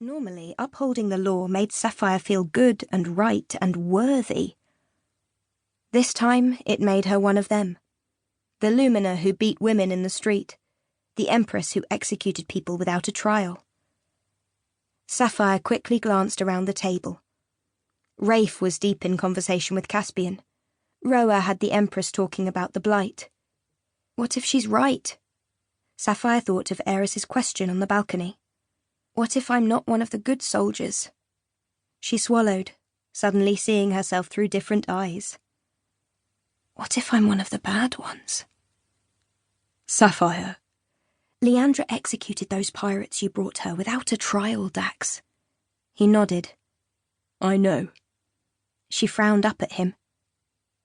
Normally, upholding the law made Safire feel good and right and worthy. This time, it made her one of them. The lumina who beat women in the street. The empress who executed people without a trial. Safire quickly glanced around the table. Rafe was deep in conversation with Caspian. Roa had the empress talking about the blight. What if she's right? Safire thought of Eris's question on the balcony. What if I'm not one of the good soldiers? She swallowed, suddenly seeing herself through different eyes. What if I'm one of the bad ones? Safire. Leandra executed those pirates you brought her without a trial, Dax. He nodded. I know. She frowned up at him.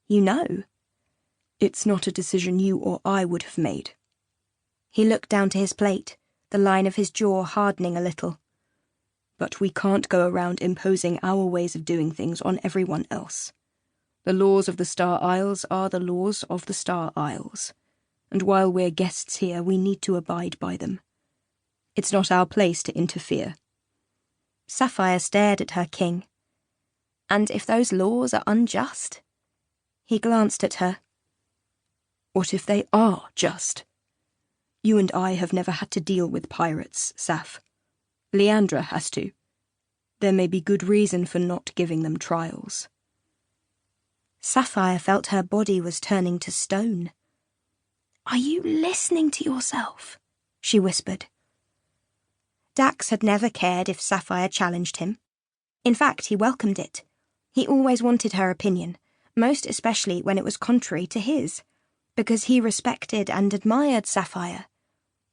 You know? It's not a decision you or I would have made. He looked down to his plate, the line of his jaw hardening a little. But we can't go around imposing our ways of doing things on everyone else. The laws of the Star Isles are the laws of the Star Isles, and while we're guests here, we need to abide by them. It's not our place to interfere. Safire stared at her king. And if those laws are unjust? He glanced at her. What if they are just? You and I have never had to deal with pirates, Saf. Leandra has to. There may be good reason for not giving them trials. Safire felt her body was turning to stone. Are you listening to yourself? She whispered. Dax had never cared if Safire challenged him. In fact, he welcomed it. He always wanted her opinion, most especially when it was contrary to his, because he respected and admired Safire.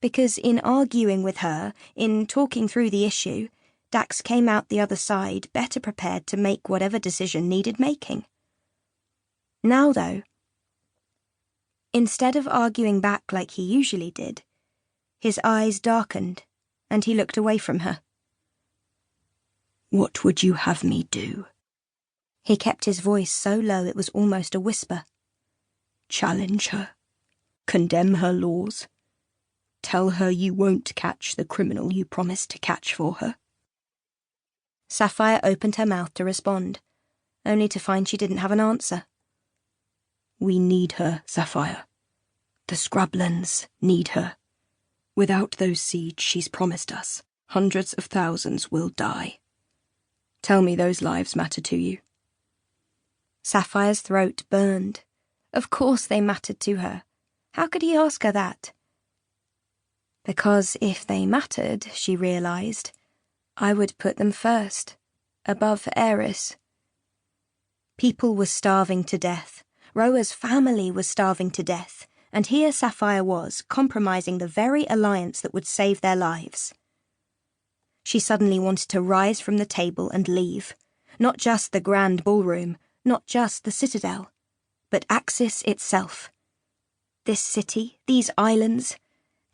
Because in arguing with her, in talking through the issue, Dax came out the other side better prepared to make whatever decision needed making. Now, though, instead of arguing back like he usually did, his eyes darkened and he looked away from her. What would you have me do? He kept his voice so low it was almost a whisper. Challenge her. Condemn her laws. Tell her you won't catch the criminal you promised to catch for her. Safire opened her mouth to respond, only to find she didn't have an answer. We need her, Safire. The Scrublands need her. Without those seeds she's promised us, hundreds of thousands will die. Tell me those lives matter to you. Safire's throat burned. Of course they mattered to her. How could he ask her that? Because if they mattered, she realised, I would put them first, above Eris. People were starving to death. Roa's family was starving to death, and here Safire was, compromising the very alliance that would save their lives. She suddenly wanted to rise from the table and leave. Not just the grand ballroom, not just the citadel, but Axis itself. This city, these islands,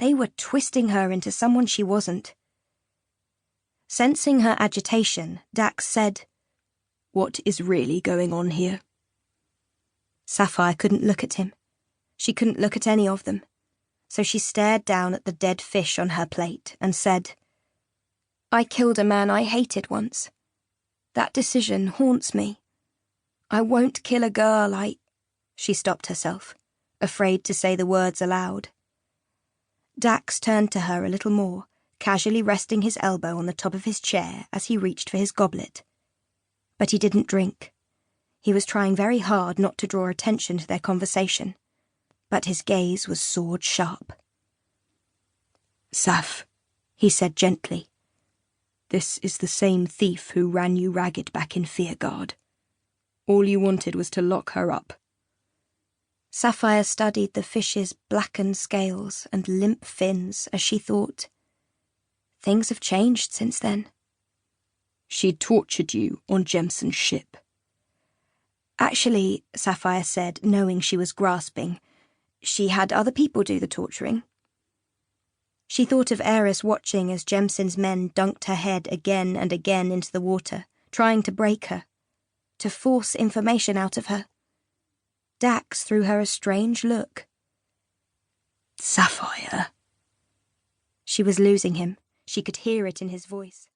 they were twisting her into someone she wasn't. Sensing her agitation, Dax said, What is really going on here? Safire couldn't look at him. She couldn't look at any of them. So she stared down at the dead fish on her plate and said, I killed a man I hated once. That decision haunts me. I won't kill a girl She stopped herself, afraid to say the words aloud. Dax turned to her a little more, casually resting his elbow on the top of his chair as he reached for his goblet. But he didn't drink. He was trying very hard not to draw attention to their conversation, but his gaze was sword sharp. Saf, he said gently. This is the same thief who ran you ragged back in Firgaard. All you wanted was to lock her up. Safire studied the fish's blackened scales and limp fins as she thought. Things have changed since then. She tortured you on Jemson's ship. Actually, Safire said, knowing she was grasping, she had other people do the torturing. She thought of Eris watching as Jemson's men dunked her head again and again into the water, trying to break her, to force information out of her. Dax threw her a strange look. Safire. She was losing him. She could hear it in his voice.